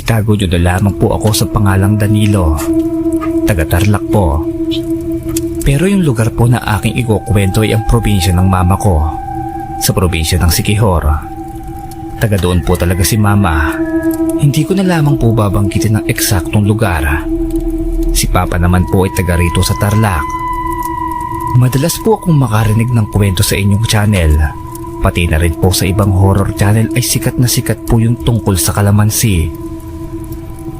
Itago niyo na lamang po ako sa pangalang Danilo, taga Tarlac po. Pero yung lugar po na aking ikukwento ay ang probinsya ng mama ko, sa probinsya ng Siquijor. Taga doon po talaga si mama. Hindi ko na lamang po babanggitin ng eksaktong lugar. Si papa naman po ay taga rito sa Tarlac. Madalas po akong makarinig ng kwento sa inyong channel. Pati na rin po sa ibang horror channel ay sikat na sikat po yung tungkol sa kalamansi.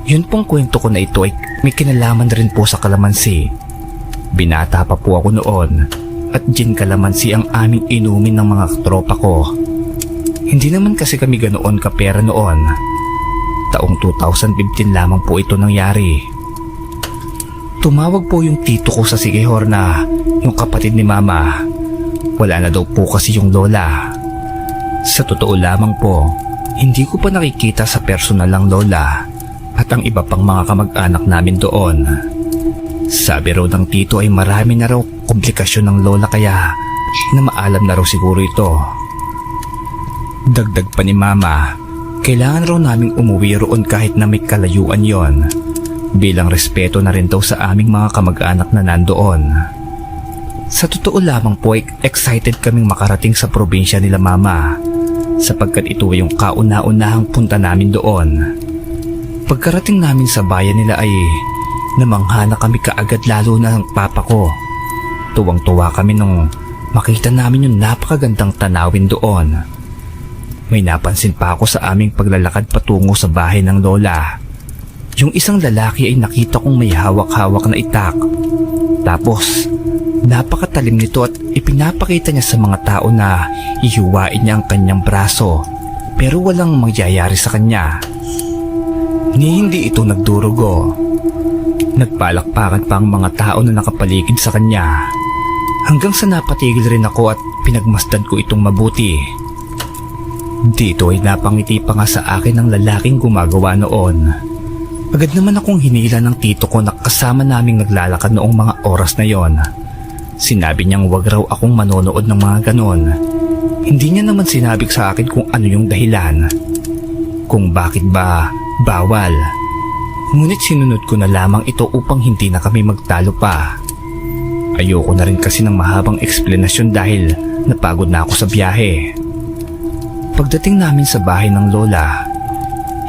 Yun pong kwento ko na ito ay may kinalaman rin po sa kalamansi. Binata pa po ako noon at gin kalamansi ang aming inumin ng mga tropa ko. Hindi naman kasi kami ganoon kapera noon. Taong 2015 lamang po ito nangyari. Tumawag po yung tito ko sa Siquijor na yung kapatid ni mama. Wala na daw po kasi yung lola. Sa totoo lamang po, hindi ko pa nakikita sa personal ang lola at ang iba pang mga kamag-anak namin doon. Sabi raw ng tito ay marami na raw komplikasyon ng lola kaya na maalam na raw siguro ito. Dagdag pa ni mama, kailangan raw naming umuwi roon kahit na may kalayuan yon, bilang respeto na rin daw sa aming mga kamag-anak na nandoon. Sa totoo lamang po ay excited kaming makarating sa probinsya nila mama sapagkat ito ay yung kauna-unahang punta namin doon. Pagkarating namin sa bayan nila ay namangha na kami kaagad lalo na ng papa ko. Tuwang-tuwa kami nung makita namin yung napakagandang tanawin doon. May napansin pa ako sa aming paglalakad patungo sa bahay ng lola. Yung isang lalaki ay nakita kong may hawak-hawak na itak. Tapos napakatalim nito at ipinapakita niya sa mga tao na ihiwain niya ang kanyang braso pero walang mangyayari sa kanya. Ni hindi ito nagdurugo. Nagpalakpakan pa ang mga tao na nakapaligid sa kanya hanggang sa napatigil rin ako at pinagmasdan ko itong mabuti. Dito ay napangiti pa nga sa akin ang lalaking gumagawa noon. Agad naman akong hinila ng tito ko na kasama naming naglalakad noong mga oras na yon. Sinabi niyang wag raw akong manonood ng mga ganon. Hindi niya naman sinabi sa akin kung ano yung dahilan. Kung bakit ba bawal. Ngunit sinunod ko na lamang ito upang hindi na kami magtalo pa. Ayoko na rin kasi ng mahabang eksplanasyon dahil napagod na ako sa biyahe. Pagdating namin sa bahay ng lola,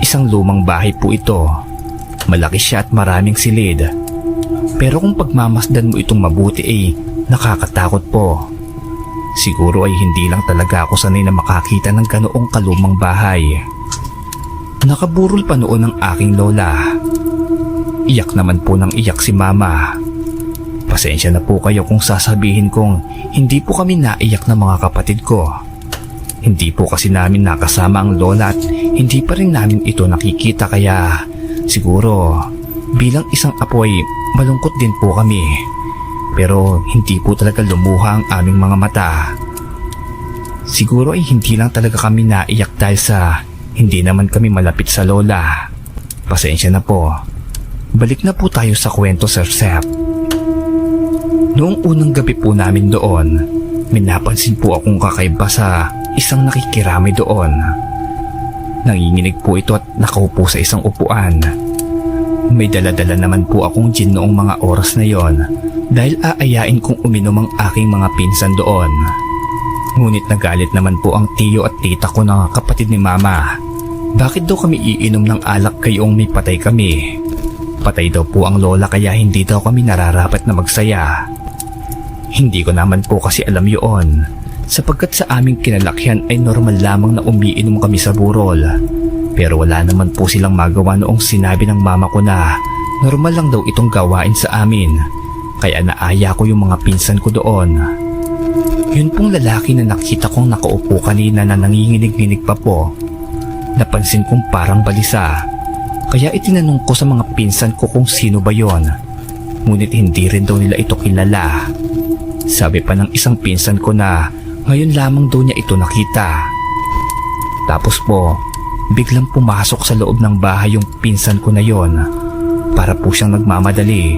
isang lumang bahay po ito. Malaki siya at maraming silid. Pero kung pagmamasdan mo itong mabuti ay nakakatakot po. Siguro ay hindi lang talaga ako sanay na makakita ng ganoong kalumang bahay. Nakaburol pa noon ang aking lola. Iyak naman po ng iyak si mama. Pasensya na po kayo kung sasabihin kong hindi po kami naiyak ng mga kapatid ko. Hindi po kasi namin nakasama ang lola at hindi pa rin namin ito nakikita kaya siguro bilang isang apo ay malungkot din po kami. Pero hindi po talaga lumuha ang aming mga mata. Siguro ay hindi lang talaga kami naiyak dahil sa hindi naman kami malapit sa lola. Pasensya na po. Balik na po tayo sa kwento, Sir Sep. Noong unang gabi po namin doon, may napansin po akong kakaiba sa isang nakikiramay doon. Nanginginig po ito at nakaupo sa isang upuan. May dala-dala naman po akong gin noong mga oras na yon dahil aayain kong uminom ang aking mga pinsan doon. Ngunit nagalit naman po ang tiyo at tita ko na kapatid ni mama. Bakit daw kami iinom ng alak kayong may patay kami? Patay daw po ang lola kaya hindi daw kami nararapat na magsaya. Hindi ko naman po kasi alam yun, sapagkat sa aming kinalakyan ay normal lamang na umiinom kami sa burol. Pero wala naman po silang magawa noong sinabi ng mama ko na normal lang daw itong gawain sa amin. Kaya naaya ko yung mga pinsan ko doon. Yun pong lalaki na nakita kong nakaupo kanina na nanginginig-nginig pa po. Napansin kong parang balisa. Kaya itinanong ko sa mga pinsan ko kung sino ba yon. Ngunit hindi rin daw nila ito kilala. Sabi pa ng isang pinsan ko na ngayon lamang daw niya ito nakita. Tapos po, biglang pumasok sa loob ng bahay yung pinsan ko na yon. Para po siyang nagmamadali.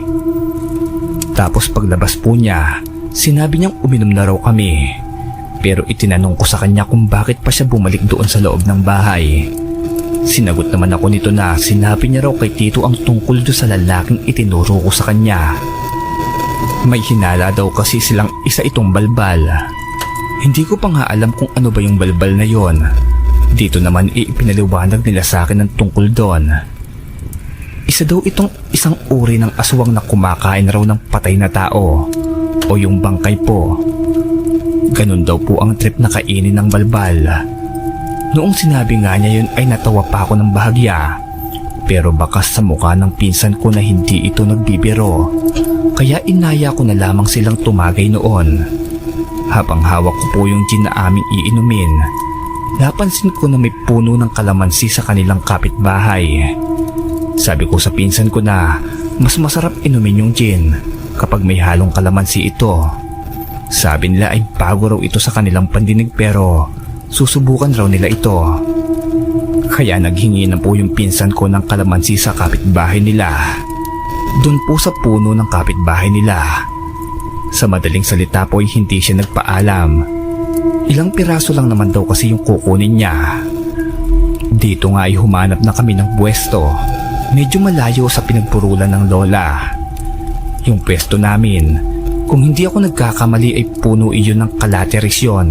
Tapos paglabas po niya, sinabi niyang uminom na raw kami. Pero itinanong ko sa kanya kung bakit pa siya bumalik doon sa loob ng bahay. Sinagot naman ako nito na sinabi niya raw kay Tito ang tungkol do sa lalaking itinuro ko sa kanya. May hinala daw kasi silang isa itong balbal. Hindi ko pa nga alam kung ano ba yung balbal na yon. Dito naman ipinaliwanag nila sa akin ang tungkol doon. Isa daw itong isang uri ng aswang na kumakain raw ng patay na tao o yung bangkay po. Ganun daw po ang trip na kainin ng balbal. Noong sinabi nga niya yun ay natawa pa ako ng bahagya. Pero bakas sa mukha ng pinsan ko na hindi ito nagbibiro. Kaya inaya ko na lamang silang tumagay noon. Habang hawak ko po yung gin na aming iinumin, napansin ko na may puno ng kalamansi sa kanilang kapitbahay. Sabi ko sa pinsan ko na mas masarap inumin yung gin kapag may halong kalamansi ito. Sabi nila ay bago raw ito sa kanilang pandinig pero susubukan raw nila ito. Kaya naghingi na po yung pinsan ko ng kalamansi sa kapitbahay nila. Doon po sa puno ng kapitbahay nila. Sa madaling salita po ay hindi siya nagpaalam. Ilang piraso lang naman daw kasi yung kukunin niya. Dito nga ay humanap na kami ng pwesto. Medyo malayo sa pinagpurulan ng lola. Yung pwesto namin, kung hindi ako nagkakamali ay puno iyon ng kalateris yun.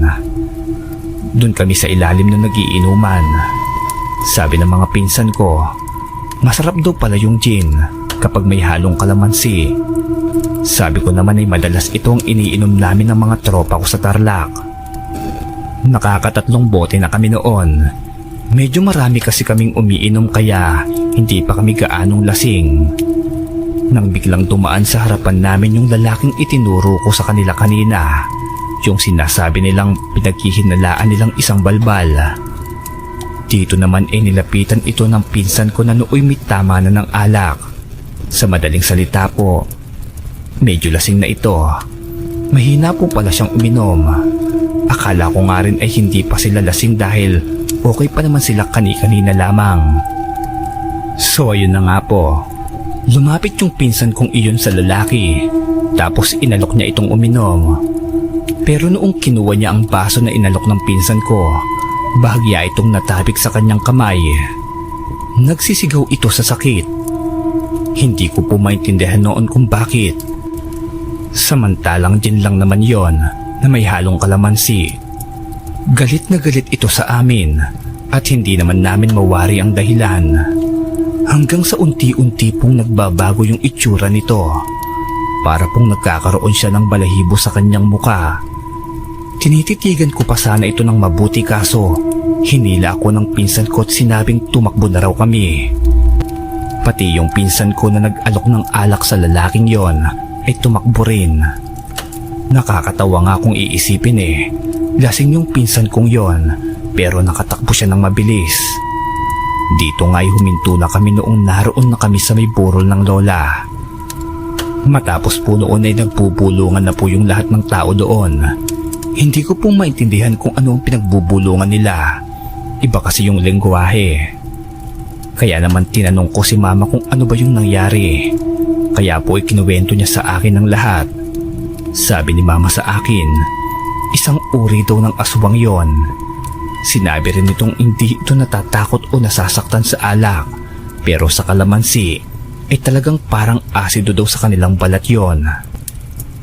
Doon kami sa ilalim na nagiinuman. Sabi ng mga pinsan ko, masarap daw pala yung gin kapag may halong kalamansi. Sabi ko naman ay madalas itong iniinom namin ng mga tropa ko sa Tarlac. Nakakatatlong bote na kami noon. Medyo marami kasi kaming umiinom kaya hindi pa kami gaanong lasing. Nang biglang dumaan sa harapan namin yung lalaking itinuro ko sa kanila kanina, yung sinasabi nilang pinaghihinalaan nilang isang balbal. Dito naman ay nilapitan ito ng pinsan ko na nooy may tama na ng alak. Sa madaling salita po, medyo lasing na ito. Mahina po pala siyang uminom. Akala ko nga rin ay hindi pa sila lasing dahil okay pa naman sila kani-kanina lamang. So ayun na nga po. Lumapit yung pinsan kong iyon sa lalaki. Tapos inalok niya itong uminom. Pero noong kinuha niya ang baso na inalok ng pinsan ko, bahagya itong natapik sa kanyang kamay. Nagsisigaw ito sa sakit. Hindi ko po maintindihan noon kung bakit. Samantalang gin lang naman yon na may halong kalamansi. Galit na galit ito sa amin at hindi naman namin mawari ang dahilan. Hanggang sa unti-unti pong nagbabago yung itsura nito. Para pong nagkakaroon siya ng balahibo sa kanyang muka. Tinititigan ko pa sana ito ng mabuti kaso hinila ako ng pinsan ko at sinabing tumakbo na raw kami. Pati yung pinsan ko na nag-alok ng alak sa lalaking yon ay tumakbo rin. Nakakatawa nga kung iisipin lasing yung pinsan kong yon pero nakatakbo siya ng mabilis. Dito nga'y huminto na kami noong naroon na kami sa may burol ng lola. Matapos po noon ay nagbubulungan na po yung lahat ng tao doon. Hindi ko po maintindihan kung ano ang pinagbubulungan nila. Iba kasi yung lengguwahe. Kaya naman tinanong ko si mama kung ano ba yung nangyari. Kaya po ay kinuwento niya sa akin ng lahat. Sabi ni mama sa akin, isang uri daw ng aswang yon. Sinabi rin nitong hindi ito natatakot o nasasaktan sa alak. Pero sa kalamansi, ay talagang parang asido daw sa kanilang balat yon.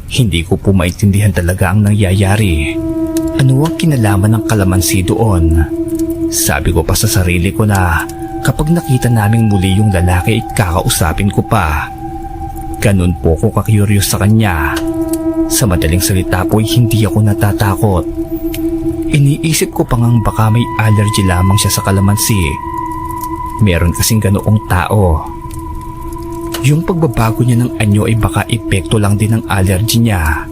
Hindi ko po maintindihan talaga ang nangyayari. Ano ang kinalaman ng kalamansi doon? Sabi ko pa sa sarili ko na kapag nakita naming muli yung lalaki ay kakausapin ko pa. Ganun po ko ka-curious sa kanya. Sa madaling salita po ay hindi ako natatakot. Iniisip ko pa ngang baka may allergy lamang siya sa kalamansi. Meron kasing ganoong tao. Yung pagbabago niya ng anyo ay baka epekto lang din ng allergy niya.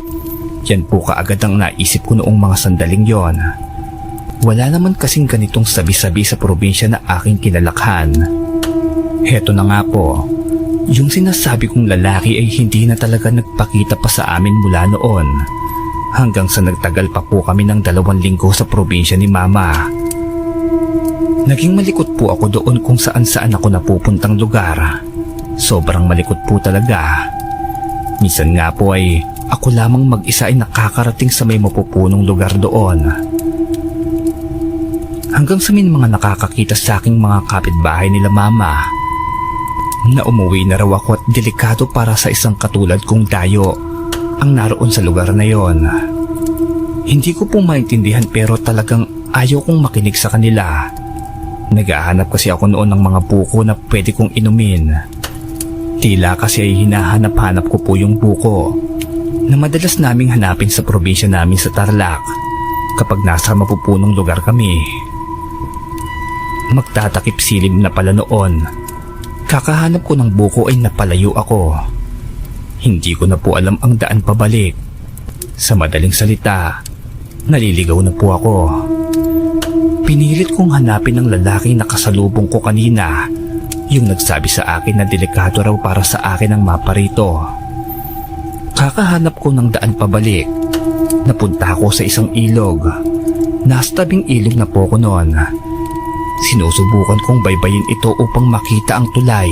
Yan po kaagad ang naisip ko noong mga sandaling yon. Wala naman kasing ganitong sabi-sabi sa probinsya na aking kinalakhan. Heto na nga po. Yung sinasabi kong lalaki ay hindi na talaga nagpakita pa sa amin mula noon. Hanggang sa nagtagal pa po kami ng 2 linggo sa probinsya ni mama. Naging malikot po ako doon kung saan-saan ako napupuntang lugar. Sobrang malikot po talaga. Minsan nga po ay ako lamang mag-isa ay nakakarating sa may mapupunong lugar doon. Hanggang sa may mga nakakakita sa aking mga kapitbahay nila mama na umuwi na raw ako at delikado para sa isang katulad kong dayo ang naroon sa lugar na yon. Hindi ko po maintindihan pero talagang ayaw kong makinig sa kanila. Naghahanap kasi ako noon ng mga buko na pwede kong inumin. Tila kasi ay hinahanap-hanap ko po yung buko na madalas naming hanapin sa probinsya namin sa Tarlac kapag nasa mapupunong lugar kami. Magtatakip silim na pala noon. Kakahanap ko ng buko ay napalayo ako. Hindi ko na po alam ang daan pabalik. Sa madaling salita, naliligaw na po ako. Pinilit kong hanapin ang lalaking nakasalubong ko kanina, yung nagsabi sa akin na delikado raw para sa akin ang mapa rito. Kakahanap ko ng daan pabalik. Napunta ako sa isang ilog. Nasa tabing ilog na po ko noon. Sinusubukan kong baybayin ito upang makita ang tulay,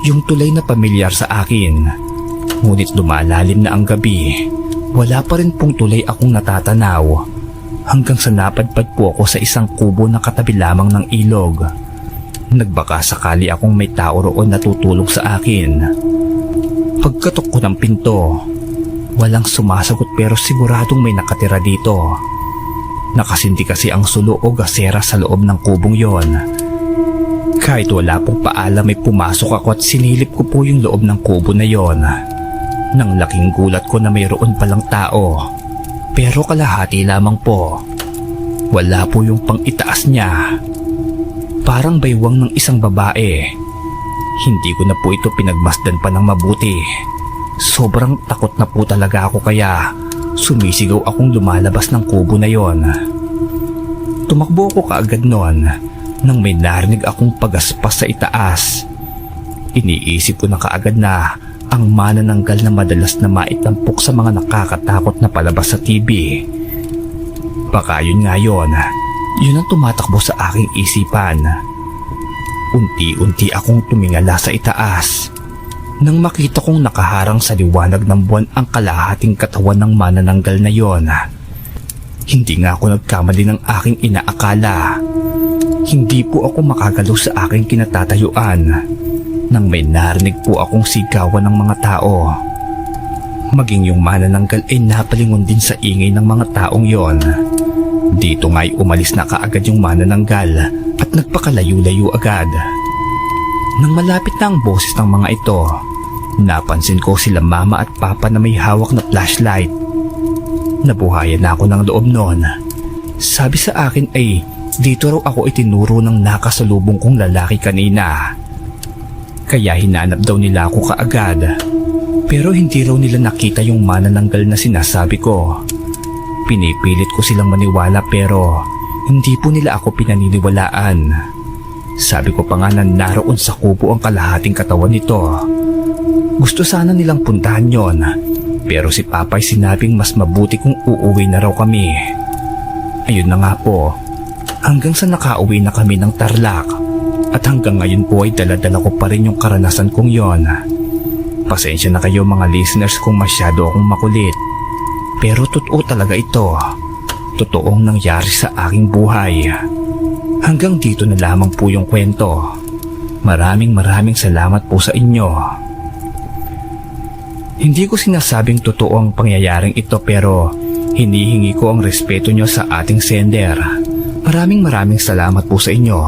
yung tulay na pamilyar sa akin. Ngunit lumalalim na ang gabi. Wala pa rin pong tulay akong natatanaw. Hanggang sa napadpad po ako sa isang kubo na katabi lamang ng ilog. Nagbaka sakali akong may tao roon na tutulog sa akin. Pagkatok ko ng pinto, walang sumasagot pero siguradong may nakatira dito. Nakasindi kasi ang sulo o gasera sa loob ng kubong yon. Kahit wala pong paalam ay pumasok ako at sinilip ko po yung loob ng kubo na yon. Nang laking gulat ko na mayroon palang tao. Pero kalahati lamang po. Wala po yung pang-itaas niya. Parang baywang ng isang babae. Hindi ko na po ito pinagmasdan pa ng mabuti. Sobrang takot na po talaga ako kaya sumisigaw akong lumalabas ng kubo na yon. Tumakbo ako kaagad noon nang may narinig akong pagaspas sa itaas. Iniisip ko na kaagad na ang manananggal na madalas na maitampok sa mga nakakatakot na palabas sa TV. Baka yun nga yun ang tumatakbo sa aking isipan. Unti-unti akong tumingala sa itaas. Nang makita kong nakaharang sa liwanag ng buwan ang kalahating katawan ng manananggal na yon. Hindi nga ako nagkamali ng aking inaakala. Hindi po ako makagalaw sa aking kinatatayuan nang may narinig po akong sigawan ng mga tao. Maging yung manananggal ay napalingon din sa ingay ng mga taong yon. Dito nga'y umalis na kaagad yung manananggal at nagpakalayo-layo agad. Nang malapit na ang boses ng mga ito, napansin ko sila mama at papa na may hawak na flashlight. Nabuhayan na ako ng loob noon. Sabi sa akin ay dito raw ako itinuro ng nakasalubong kong lalaki kanina. Kaya hinanap daw nila ako kaagad. Pero hindi raw nila nakita yung manananggal na sinasabi ko. Pinipilit ko silang maniwala pero hindi po nila ako pinaniniwalaan. Sabi ko pa nga na naroon sa kubo ang kalahating katawan nito. Gusto sana nilang puntahan yon, pero si Papay sinabing mas mabuti kung uuwi na raw kami. Ayun na nga po, hanggang sa nakauwi na kami ng Tarlac at hanggang ngayon po ay dala-dala ko pa rin yung karanasan kong yon. Pasensya na kayo mga listeners kung masyado akong makulit, pero totoo talaga ito. Totoong nangyari sa aking buhay. Hanggang dito na lamang po yung kwento. Maraming salamat po sa inyo. Hindi ko sinasabing totoo ang pangyayaring ito pero hinihingi ko ang respeto nyo sa ating sender. Maraming salamat po sa inyo.